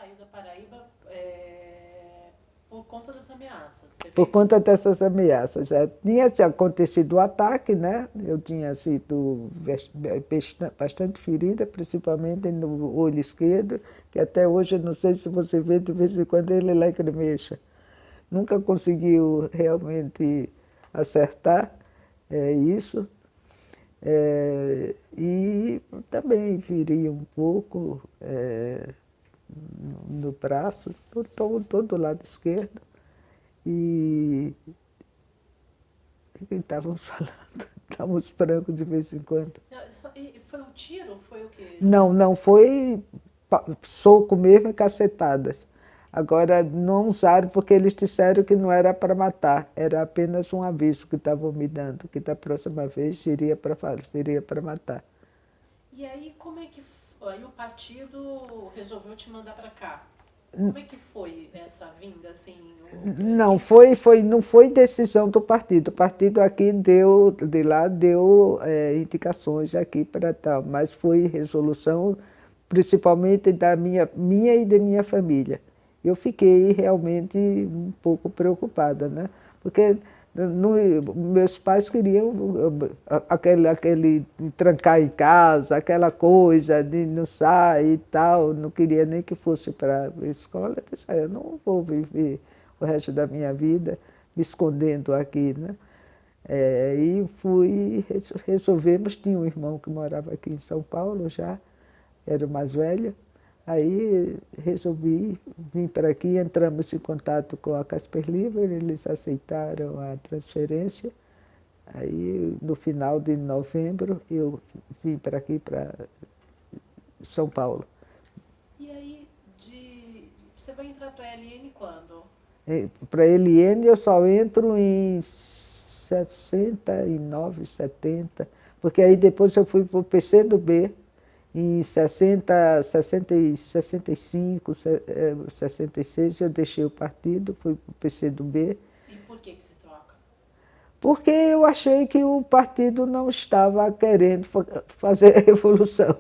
saiu da Paraíba por conta dessa ameaça. Por conta dessas ameaças. Tinha acontecido o ataque, né? Eu tinha sido bastante ferida, principalmente no olho esquerdo, que até hoje, não sei se você vê, de vez em quando ele lacrimeja. Nunca conseguiu realmente acertar isso. E também feri um pouco no braço, todo o lado esquerdo. E o que estávamos falando? Estávamos brancos de vez em quando. E foi um tiro? Foi o quê? Não, não, foi soco mesmo e cacetadas. Agora, não usaram porque eles disseram que não era para matar, era apenas um aviso que estavam me dando, que da próxima vez seria para matar. E aí, como é que aí o partido resolveu te mandar para cá? Como é que foi essa vinda, assim? Não foi decisão do partido. O partido aqui deu, de lá deu indicações aqui para tal, mas foi resolução principalmente da minha e da minha família. Eu fiquei realmente um pouco preocupada, né? Porque meus pais queriam aquele trancar em casa, aquela coisa de não sair e tal, não queria nem que fosse para a escola. Eu disse, eu não vou viver o resto da minha vida me escondendo aqui, né? E resolvemos, tinha um irmão que morava aqui em São Paulo já, era o mais velho, aí resolvi vir para aqui, entramos em contato com a Casper Liber, eles aceitaram a transferência, aí no final de novembro eu vim para aqui, para São Paulo. E aí, você vai entrar para a LN quando? Para a Eliane eu só entro em 69, 70, porque aí depois eu fui para o PCdoB, em 65, 66 eu deixei o partido, fui para o PCdoB. E por que você troca? Porque eu achei que o partido não estava querendo fazer a revolução.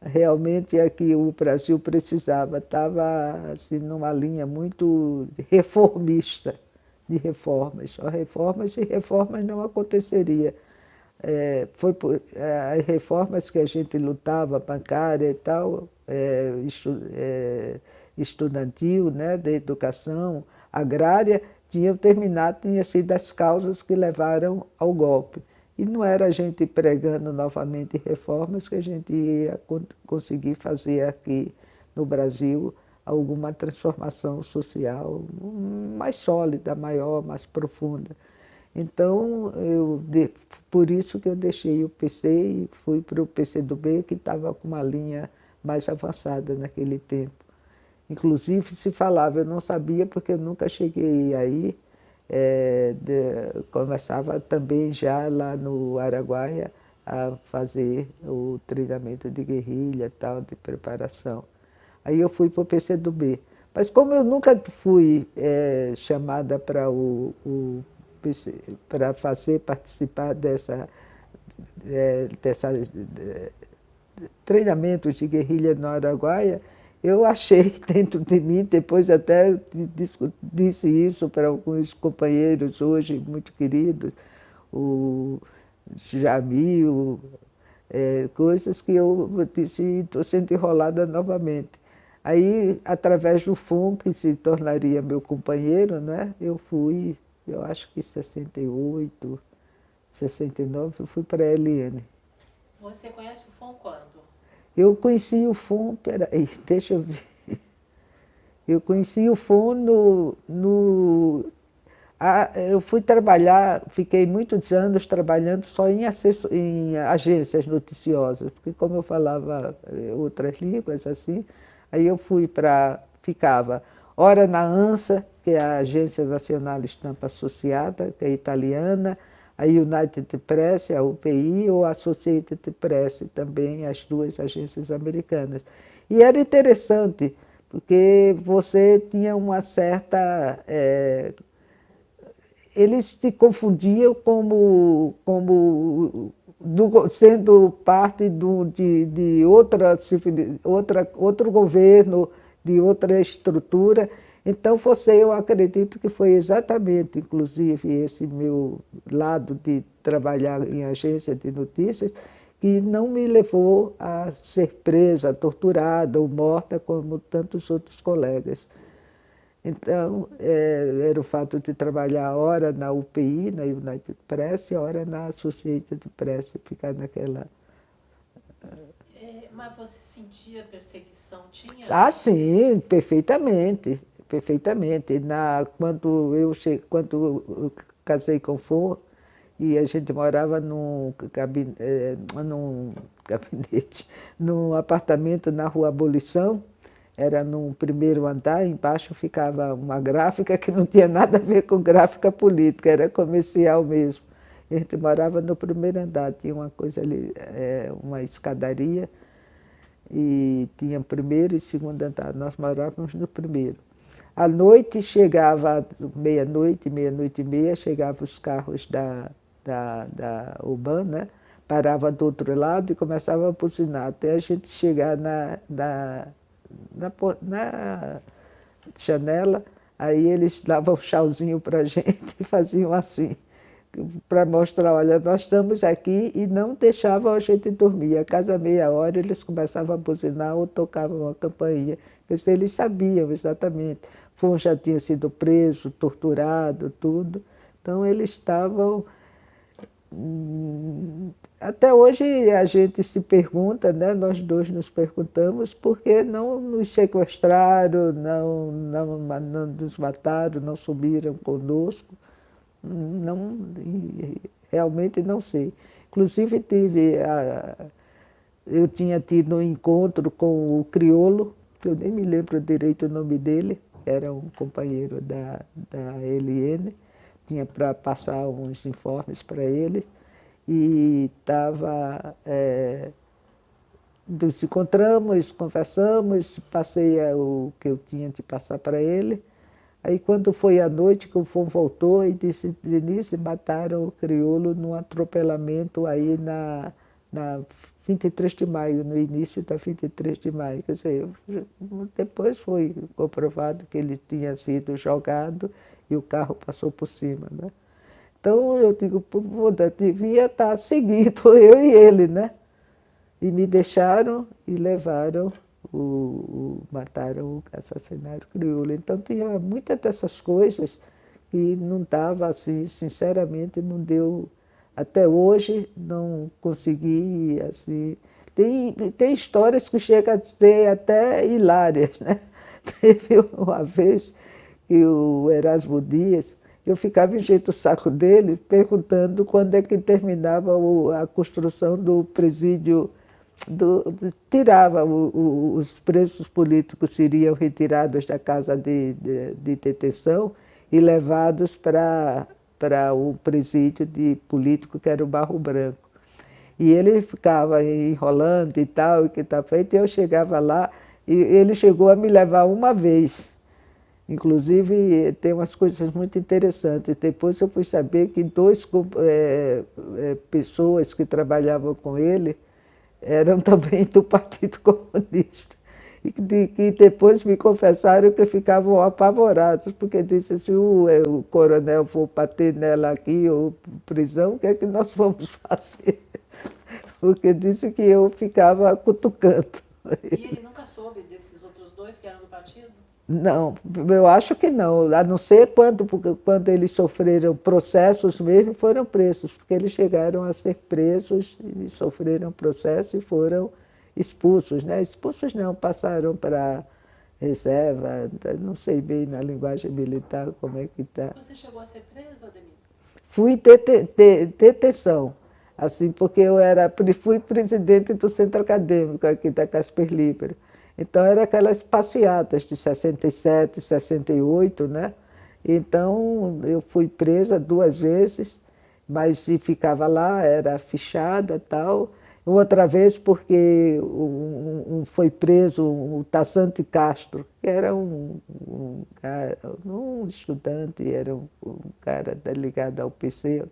Realmente é que o Brasil precisava, estava assim, numa linha muito reformista, de reformas, só reformas, e reformas não aconteceria. As reformas que a gente lutava, bancária e tal, estudantil, né, da educação, agrária, tinham terminado, tinham sido as causas que levaram ao golpe. E não era a gente pregando novamente reformas que a gente ia conseguir fazer aqui no Brasil alguma transformação social mais sólida, maior, mais profunda. Então, por isso que eu deixei o PC e fui para o PCdoB, que estava com uma linha mais avançada naquele tempo. Inclusive, se falava, eu não sabia porque eu nunca cheguei aí, começava também já lá no Araguaia a fazer o treinamento de guerrilha, tal, de preparação. Aí eu fui para o PCdoB. Mas como eu nunca fui chamada para para participar dessa treinamento de guerrilha no Araguaia, eu achei dentro de mim, depois até disse isso para alguns companheiros hoje muito queridos, o Jamil, coisas que eu disse, estou sendo enrolada novamente. Aí, através do FUN, que se tornaria meu companheiro, né, eu fui, eu acho que em 68, 69, eu fui para a LN. Você conhece o FON quando? Eu conheci o FUN, peraí, deixa eu ver. Eu conheci o FUN eu fui trabalhar, fiquei muitos anos trabalhando só em agências noticiosas, porque como eu falava outras línguas assim, aí eu ficava ora na ANSA, que é a Agência Nacional Estampa Associada, que é italiana, a United Press, a UPI, ou a Associated Press, também as duas agências americanas. E era interessante, porque você tinha uma certa... eles te confundiam sendo parte de outro governo, de outra estrutura. Então, eu acredito que foi exatamente, inclusive, esse meu lado de trabalhar em agência de notícias, que não me levou a ser presa, torturada ou morta, como tantos outros colegas. Então, era o fato de trabalhar ora na UPI, na United Press, e ora na Associated Press, ficar naquela... Mas você sentia perseguição? Tinha? Ah, sim, perfeitamente, perfeitamente. Quando eu casei com o Ford, e a gente morava num gabinete, num apartamento na Rua Abolição, era num primeiro andar, embaixo ficava uma gráfica que não tinha nada a ver com gráfica política, era comercial mesmo. A gente morava no primeiro andar, tinha uma coisa ali, uma escadaria, e tinha primeiro e segundo andar. Nós morávamos no primeiro. À noite chegava, meia-noite, meia-noite e meia, chegavam os carros da UBAN, né? Parava do outro lado e começava a buzinar, até a gente chegar na janela, aí eles davam um tchauzinho para a gente e faziam assim, para mostrar, olha, nós estamos aqui, e não deixavam a gente dormir. A cada meia hora eles começavam a buzinar ou tocavam uma campainha. Quer dizer, eles sabiam exatamente. Fon já tinha sido preso, torturado, tudo. Então eles estavam... Até hoje a gente se pergunta, né? Nós dois nos perguntamos por que não nos sequestraram, não nos mataram, não subiram conosco. Não, realmente não sei. Inclusive eu tinha tido um encontro com o crioulo, eu nem me lembro direito o nome dele, era um companheiro da LN, tinha para passar uns informes para ele, e nos encontramos, conversamos, passei o que eu tinha de passar para ele. Aí, quando foi à noite, que o Fon voltou e disse: Denise, mataram o crioulo num atropelamento aí na 23 de maio, no início da 23 de maio. Quer dizer, depois foi comprovado que ele tinha sido jogado e o carro passou por cima, né? Então, eu digo, devia estar seguido, eu e ele, né? E me deixaram e levaram, mataram, assassinaram o crioulo. Então tinha muitas dessas coisas que não dava assim, sinceramente, não deu, até hoje não consegui, assim. Tem histórias que chegam a ser até hilárias, né? Teve uma vez que o Erasmo Dias, eu ficava enchendo o saco dele, perguntando quando é que terminava a construção do presídio, tirava os presos políticos, seriam retirados da casa de detenção e levados para o presídio de político, que era o Barro Branco. E ele ficava enrolando e tal, e que está feito, e eu chegava lá, e ele chegou a me levar uma vez. Inclusive, tem umas coisas muito interessantes. Depois eu fui saber que pessoas que trabalhavam com ele eram também do Partido Comunista. E que depois me confessaram que ficavam apavorados, porque disse: se o coronel for bater nela aqui, ou prisão, o que é que nós vamos fazer? Porque disse que eu ficava cutucando. E ele nunca soube desses outros dois que eram do partido? Não, eu acho que não, a não ser quando eles sofreram processos mesmo, foram presos, porque eles chegaram a ser presos e sofreram processo e foram expulsos, né? Expulsos não, passaram para reserva, não sei bem na linguagem militar como é que está. Você chegou a ser presa, Denise? Fui detenção, assim, porque fui presidente do centro acadêmico aqui da Casper Libero. Então, eram aquelas passeatas de 67, 68, né? Então, eu fui presa 2 vezes, mas se ficava lá, era fichada e tal. Outra vez porque foi preso o Tassante Castro, que era um estudante, era um cara ligado ao PC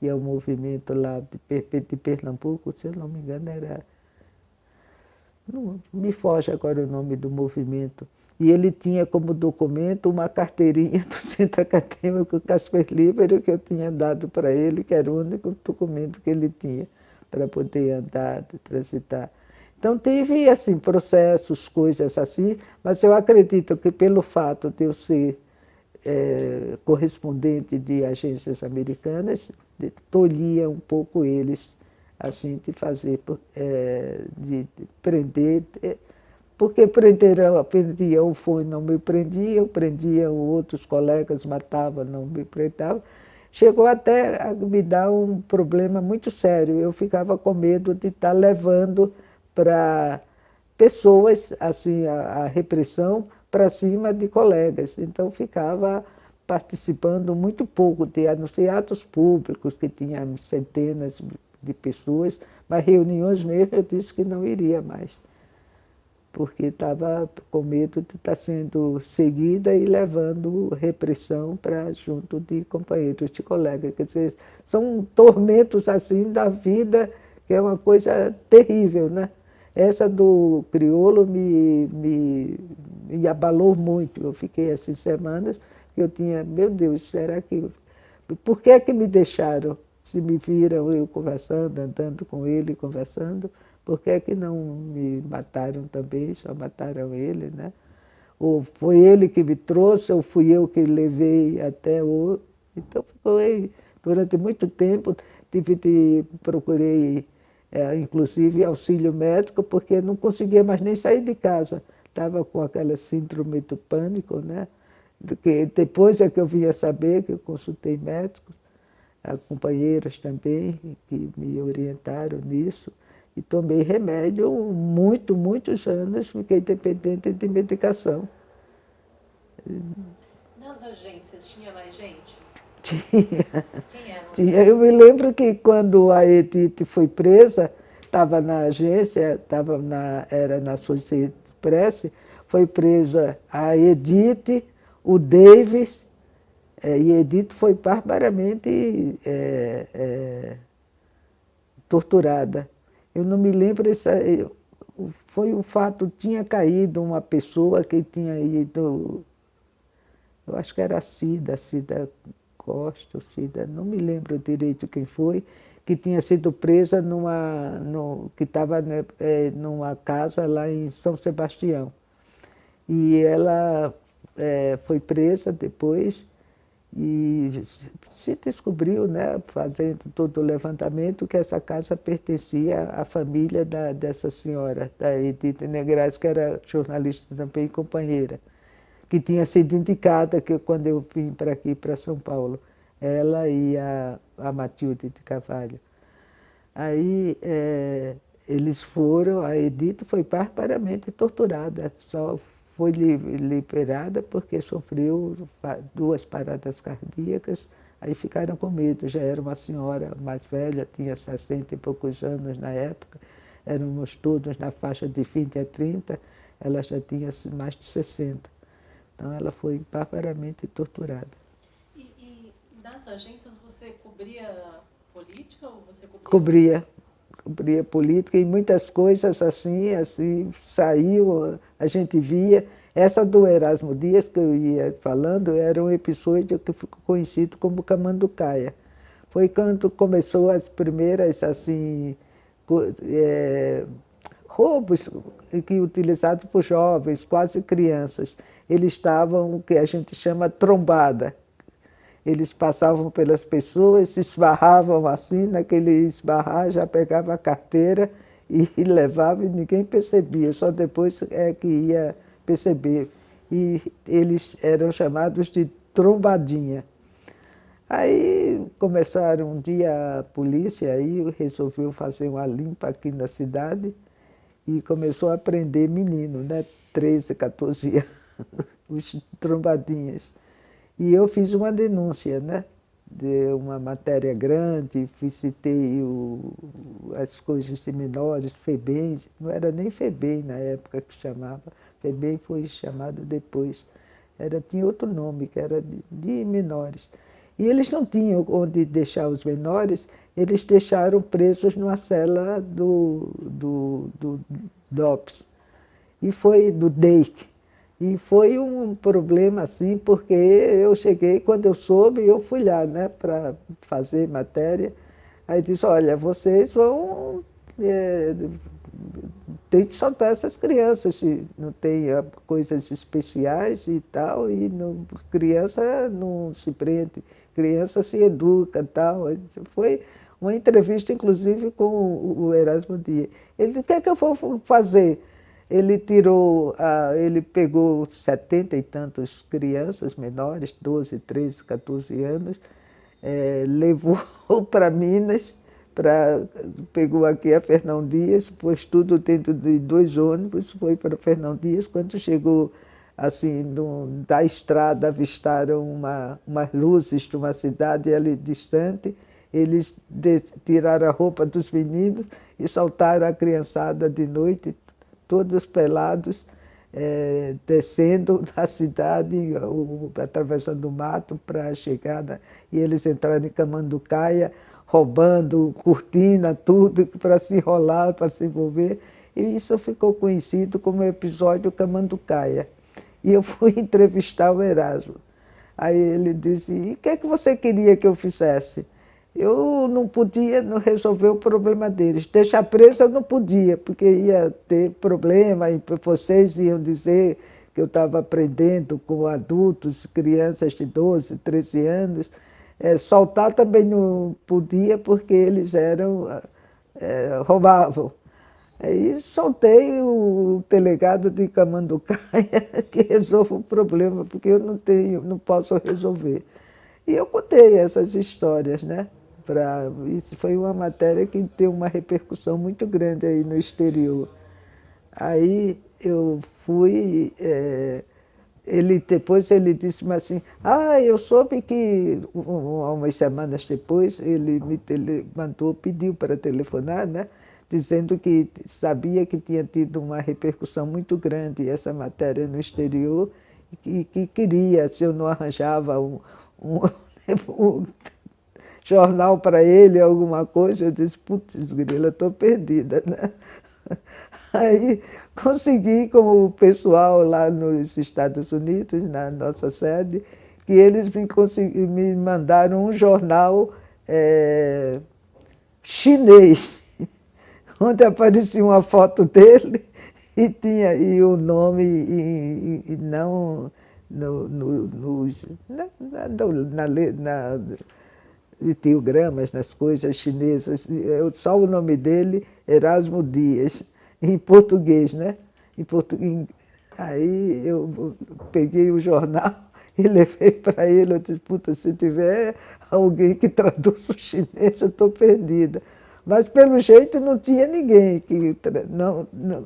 e ao movimento lá de Pernambuco, se eu não me engano, era... Não me foge agora o nome do movimento. e ele tinha como documento uma carteirinha do Centro Acadêmico Casper Libero que eu tinha dado para ele, que era o único documento que ele tinha para poder andar, transitar. Então teve assim processos, coisas assim, mas eu acredito que pelo fato de eu ser correspondente de agências americanas, tolhia um pouco eles assim de fazer, de prender, porque prendiam o fone, não me prendiam outros colegas, matavam, não me prendiam. Chegou até a me dar um problema muito sério. Eu ficava com medo de estar levando para pessoas assim a repressão para cima de colegas. Então ficava participando muito pouco de atos públicos, que tinha centenas de pessoas, mas reuniões mesmo eu disse que não iria mais, porque estava com medo de estar sendo seguida e levando repressão para junto de companheiros, de colegas. Quer dizer, são tormentos assim da vida, que é uma coisa terrível, né? Essa do crioulo me abalou muito. Eu fiquei assim semanas que eu tinha, meu Deus, será que... Por que é que me deixaram? Se me viram eu conversando, andando com ele, conversando, por que é que não me mataram também, só mataram ele, né? Ou foi ele que me trouxe, ou fui eu que levei até o... Então, foi, durante muito tempo, procurei, inclusive, auxílio médico, porque não conseguia mais nem sair de casa. Estava com aquela síndrome do pânico, né? Que depois é que eu vinha saber, que eu consultei médicos, companheiras também, que me orientaram nisso. E tomei remédio muitos anos, fiquei dependente de medicação. Nas agências tinha mais gente? Tinha. Quem eram? Tinha. Eu me lembro que quando a Edith foi presa, estava na agência, era na Associated Press, foi presa a Edith, o Davis, e Edith foi barbaramente torturada. Eu não me lembro, foi o fato, tinha caído uma pessoa que tinha ido, eu acho que era a Cida Costa, Cida, não me lembro direito quem foi, que tinha sido presa que estava numa casa lá em São Sebastião. E ela foi presa depois e se descobriu, né, fazendo todo o levantamento, que essa casa pertencia à família dessa senhora, da Edith Negrais, que era jornalista também e companheira, que tinha sido indicada que quando eu vim para aqui, para São Paulo, ela e a Matilde de Carvalho. Aí eles foram, a Edith foi barbaramente torturada, só foi liberada porque sofreu 2 paradas cardíacas, aí ficaram com medo. Já era uma senhora mais velha, tinha 60 e poucos anos na época, éramos todos na faixa de 20 a 30, ela já tinha mais de 60. Então ela foi barbaramente torturada. E nas agências você cobria política ou você cobria... Cobria política e muitas coisas assim saiu, a gente via. Essa do Erasmo Dias, que eu ia falando, era um episódio que ficou conhecido como Camanducaia. Foi quando começou as primeiras assim, roubos utilizados por jovens, quase crianças. Eles estavam o que a gente chama trombada. Eles passavam pelas pessoas, se esbarravam assim, naquele esbarrar já pegava a carteira e levava e ninguém percebia, só depois é que ia perceber. E eles eram chamados de trombadinha. Aí começaram um dia a polícia aí resolveu fazer uma limpa aqui na cidade e começou a prender menino, né? 13, 14 anos, os trombadinhas. E eu fiz uma denúncia, né? De uma matéria grande, citei as coisas de menores, FEBEM, não era nem FEBEM na época que chamava, FEBEM foi chamado depois, tinha outro nome, que era de menores. E eles não tinham onde deixar os menores, eles deixaram presos numa cela do DOPS, e foi do DEIC. E foi um problema, assim, porque eu cheguei, quando eu soube, eu fui lá, né, para fazer matéria. Aí disse, olha, vocês vão tem que soltar essas crianças, se não tem coisas especiais e tal, e não, criança não se prende, criança se educa e tal. Foi uma entrevista, inclusive, com o Erasmo Dias. Ele disse, o que é que eu vou fazer? Ele tirou, ele pegou 70 e tantas crianças menores, 12, 13, 14 anos, levou para Minas, pegou aqui a Fernão Dias, pôs tudo dentro de 2 ônibus, foi para Fernão Dias. Quando chegou assim, da estrada, avistaram umas luzes de uma cidade ali distante, eles tiraram a roupa dos meninos e soltaram a criançada de noite, todos pelados, descendo da cidade, atravessando o mato para a chegada, e eles entraram em Camanducaia, roubando cortina, tudo, para se enrolar, para se envolver. E isso ficou conhecido como episódio Camanducaia. E eu fui entrevistar o Erasmo. Aí ele disse, e o que é que você queria que eu fizesse? Eu não podia resolver o problema deles. Deixar preso eu não podia, porque ia ter problema, e vocês iam dizer que eu estava aprendendo com adultos, crianças de 12, 13 anos. Soltar também não podia, porque eles roubavam. Aí soltei o delegado de Camanducaia que resolve o problema, porque eu não posso resolver. E eu contei essas histórias, né? Isso foi uma matéria que deu uma repercussão muito grande aí no exterior. Aí eu fui, depois ele disse-me assim, eu soube que, umas semanas depois, ele pediu para telefonar, né? Dizendo que sabia que tinha tido uma repercussão muito grande essa matéria no exterior e que queria, se eu não arranjava um jornal para ele, alguma coisa. Eu disse, putz, grila, estou perdida, né? Aí consegui com o pessoal lá nos Estados Unidos, na nossa sede, que eles me mandaram um jornal chinês, onde aparecia uma foto dele e o nome, e não ideogramas, nas coisas chinesas, só o nome dele, Erasmo Dias, em português, né? Aí eu peguei o jornal e levei para ele. Eu disse, puta, se tiver alguém que traduz o chinês, eu estou perdida. Mas, pelo jeito, não tinha ninguém,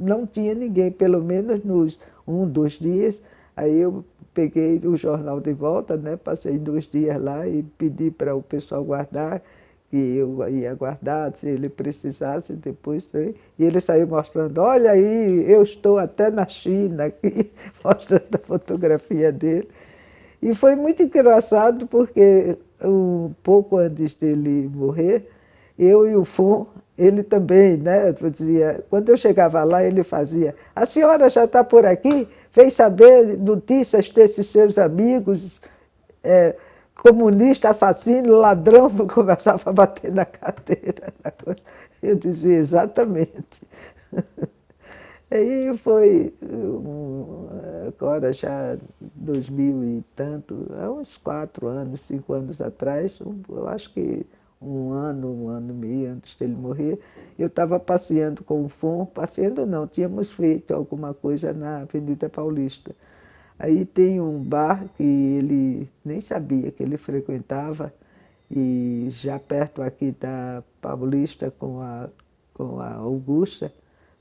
não tinha ninguém, pelo menos nos 1, 2 dias. Aí eu peguei o jornal de volta, né? Passei 2 dias lá e pedi para o pessoal guardar, que eu ia guardar, se ele precisasse depois. E ele saiu mostrando, olha aí, eu estou até na China, aqui, mostrando a fotografia dele. E foi muito engraçado, porque um pouco antes dele morrer, eu e o Fon, ele também, né? Dizia, quando eu chegava lá, ele fazia, a senhora já está por aqui? Fez saber notícias desses seus amigos, comunista, assassino, ladrão, começava a bater na cadeira. Eu dizia, exatamente. Aí foi, agora já 2000 e tanto, há uns 4 anos, 5 anos atrás, eu acho que 1 ano e meio antes dele morrer, eu estava passeando com o Fon, passeando não, tínhamos feito alguma coisa na Avenida Paulista. Aí tem um bar que ele nem sabia que ele frequentava, e já perto aqui da Paulista com a Augusta,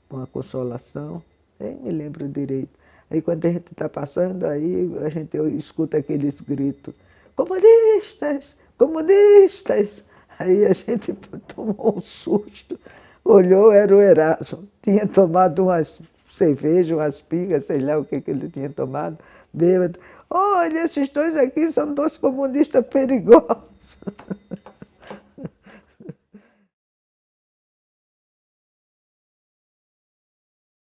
com a Consolação, nem me lembro direito. Aí quando a gente está passando, aí a gente escuta aqueles gritos, comunistas, comunistas! Aí a gente tomou um susto, olhou, era o Erasmo, tinha tomado umas cervejas, umas pingas, sei lá o que ele tinha tomado, bêbado. Olha, esses 2 aqui são 2 comunistas perigosos.